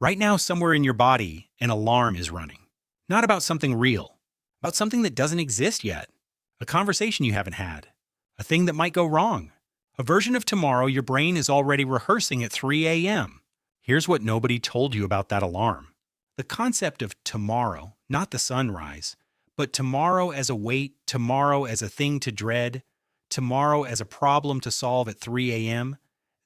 Right now, somewhere in your body, an alarm is running. Not about something real, about something that doesn't exist yet. A conversation you haven't had. A thing that might go wrong. A version of tomorrow your brain is already rehearsing at 3 a.m. Here's what nobody told you about that alarm. The concept of tomorrow, not the sunrise, but tomorrow as a weight, tomorrow as a thing to dread, tomorrow as a problem to solve at 3 a.m.,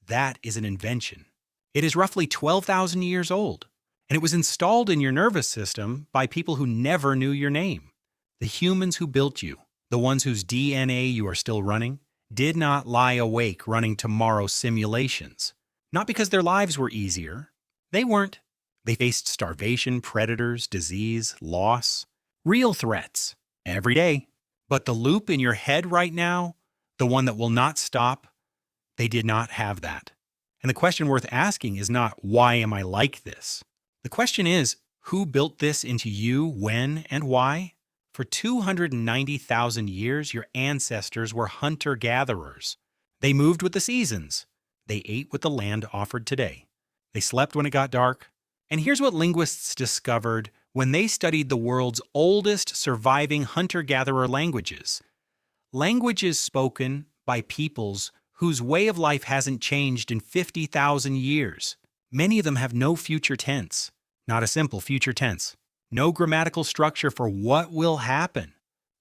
that is an invention. It is roughly 12,000 years old, and it was installed in your nervous system by people who never knew your name. The humans who built you, the ones whose DNA you are still running, did not lie awake running tomorrow simulations. Not because their lives were easier. They weren't. They faced starvation, predators, disease, loss, real threats, every day. But the loop in your head right now, the one that will not stop, they did not have that. And the question worth asking is not, why am I like this? The question is, who built this into you, when, and why? For 290,000 years, your ancestors were hunter-gatherers. They moved with the seasons. They ate what the land offered today. They slept when it got dark. And here's what linguists discovered when they studied the world's oldest surviving hunter-gatherer languages. Languages spoken by peoples whose way of life hasn't changed in 50,000 years. Many of them have no future tense, not a simple future tense. No grammatical structure for what will happen.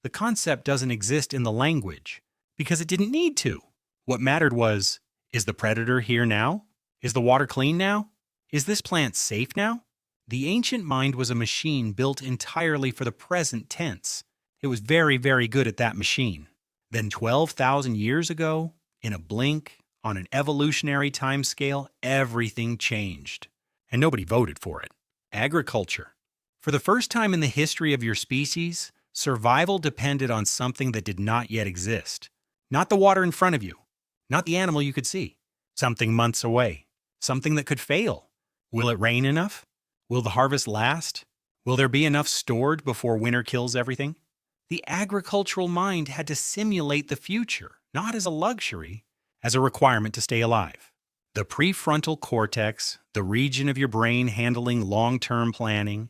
The concept doesn't exist in the language because it didn't need to. What mattered was, is the predator here now? Is the water clean now? Is this plant safe now? The ancient mind was a machine built entirely for the present tense. It was very, very good at that machine. Then 12,000 years ago, in a blink, on an evolutionary timescale, everything changed. And nobody voted for it. Agriculture. For the first time in the history of your species, survival depended on something that did not yet exist. Not the water in front of you, not the animal you could see, something months away, something that could fail. Will it rain enough? Will the harvest last? Will there be enough stored before winter kills everything? The agricultural mind had to simulate the future, not as a luxury, as a requirement to stay alive. The prefrontal cortex, the region of your brain handling long-term planning,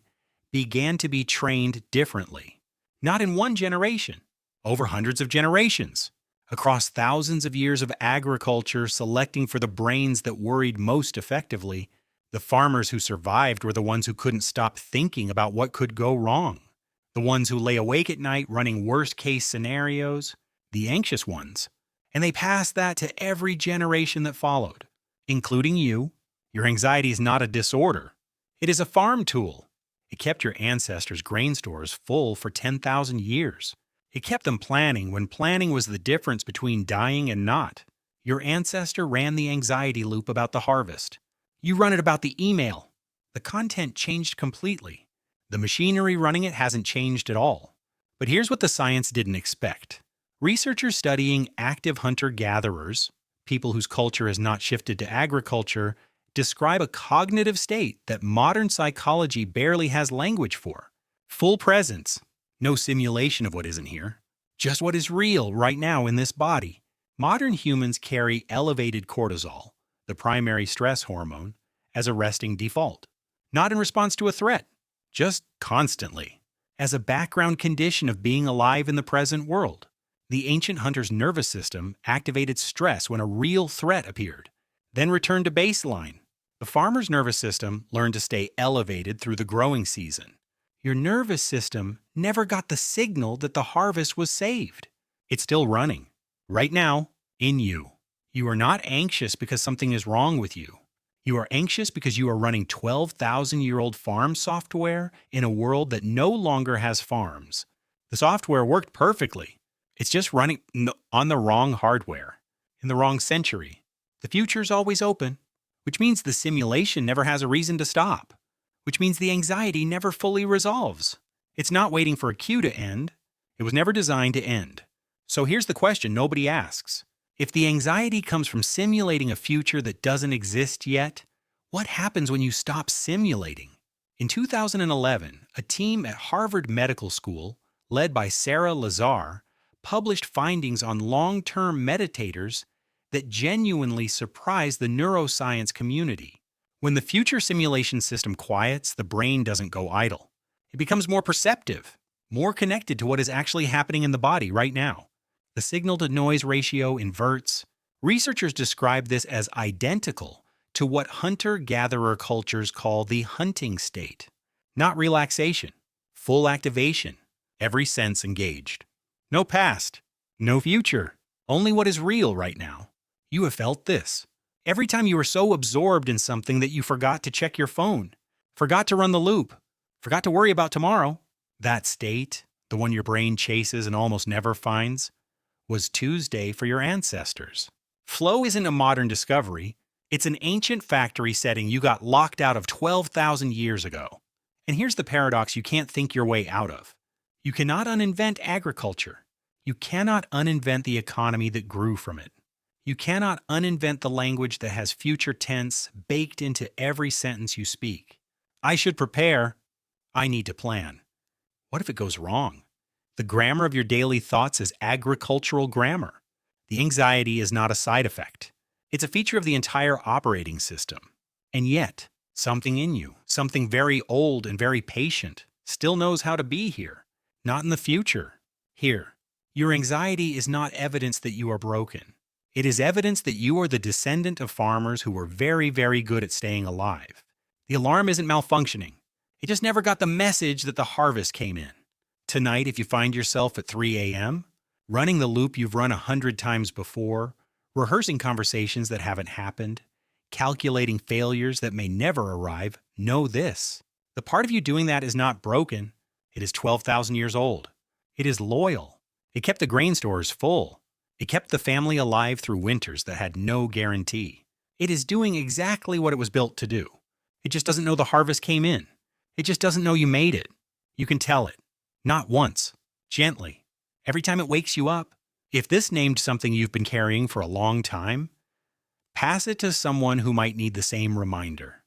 began to be trained differently. Not in one generation, over hundreds of generations. Across thousands of years of agriculture selecting for the brains that worried most effectively, the farmers who survived were the ones who couldn't stop thinking about what could go wrong. The ones who lay awake at night running worst-case scenarios, the anxious ones. And they passed that to every generation that followed, including you. Your anxiety is not a disorder. It is a farm tool. It kept your ancestors' grain stores full for 10,000 years. It kept them planning when planning was the difference between dying and not. Your ancestor ran the anxiety loop about the harvest. You run it about the email. The content changed completely. The machinery running it hasn't changed at all. But here's what the science didn't expect. Researchers studying active hunter-gatherers, people whose culture has not shifted to agriculture, describe a cognitive state that modern psychology barely has language for. Full presence. No simulation of what isn't here. Just what is real right now in this body. Modern humans carry elevated cortisol, the primary stress hormone, as a resting default. Not in response to a threat, just constantly. As a background condition of being alive in the present world. The ancient hunter's nervous system activated stress when a real threat appeared, then returned to baseline. The farmer's nervous system learned to stay elevated through the growing season. Your nervous system never got the signal that the harvest was saved. It's still running, right now, in you. You are not anxious because something is wrong with you. You are anxious because you are running 12,000-year-old farm software in a world that no longer has farms. The software worked perfectly. It's just running on the wrong hardware, in the wrong century. The future's always open, which means the simulation never has a reason to stop, which means the anxiety never fully resolves. It's not waiting for a cue to end. It was never designed to end. So here's the question nobody asks. If the anxiety comes from simulating a future that doesn't exist yet, what happens when you stop simulating? In 2011, a team at Harvard Medical School, led by Sarah Lazar, published findings on long-term meditators that genuinely surprised the neuroscience community. When the future simulation system quiets, the brain doesn't go idle. It becomes more perceptive, more connected to what is actually happening in the body right now. The signal-to-noise ratio inverts. Researchers describe this as identical to what hunter-gatherer cultures call the hunting state. Not relaxation, full activation, every sense engaged. No past, no future, only what is real right now. You have felt this. Every time you were so absorbed in something that you forgot to check your phone, forgot to run the loop, forgot to worry about tomorrow. That state, the one your brain chases and almost never finds, was Tuesday for your ancestors. Flow isn't a modern discovery. It's an ancient factory setting you got locked out of 12,000 years ago. And here's the paradox you can't think your way out of. You cannot uninvent agriculture. You cannot uninvent the economy that grew from it. You cannot uninvent the language that has future tense baked into every sentence you speak. I should prepare. I need to plan. What if it goes wrong? The grammar of your daily thoughts is agricultural grammar. The anxiety is not a side effect. It's a feature of the entire operating system. And yet, something in you, something very old and very patient, still knows how to be here. Not in the future. Here. Your anxiety is not evidence that you are broken. It is evidence that you are the descendant of farmers who were very, very good at staying alive. The alarm isn't malfunctioning. It just never got the message that the harvest came in. Tonight, if you find yourself at 3 a.m., running the loop you've run 100 times before, rehearsing conversations that haven't happened, calculating failures that may never arrive, know this. The part of you doing that is not broken. It is 12,000 years old. It is loyal. It kept the grain stores full. It kept the family alive through winters that had no guarantee. It is doing exactly what it was built to do. It just doesn't know the harvest came in. It just doesn't know you made it. You can tell it. Not once. Gently. Every time it wakes you up. If this named something you've been carrying for a long time, pass it to someone who might need the same reminder.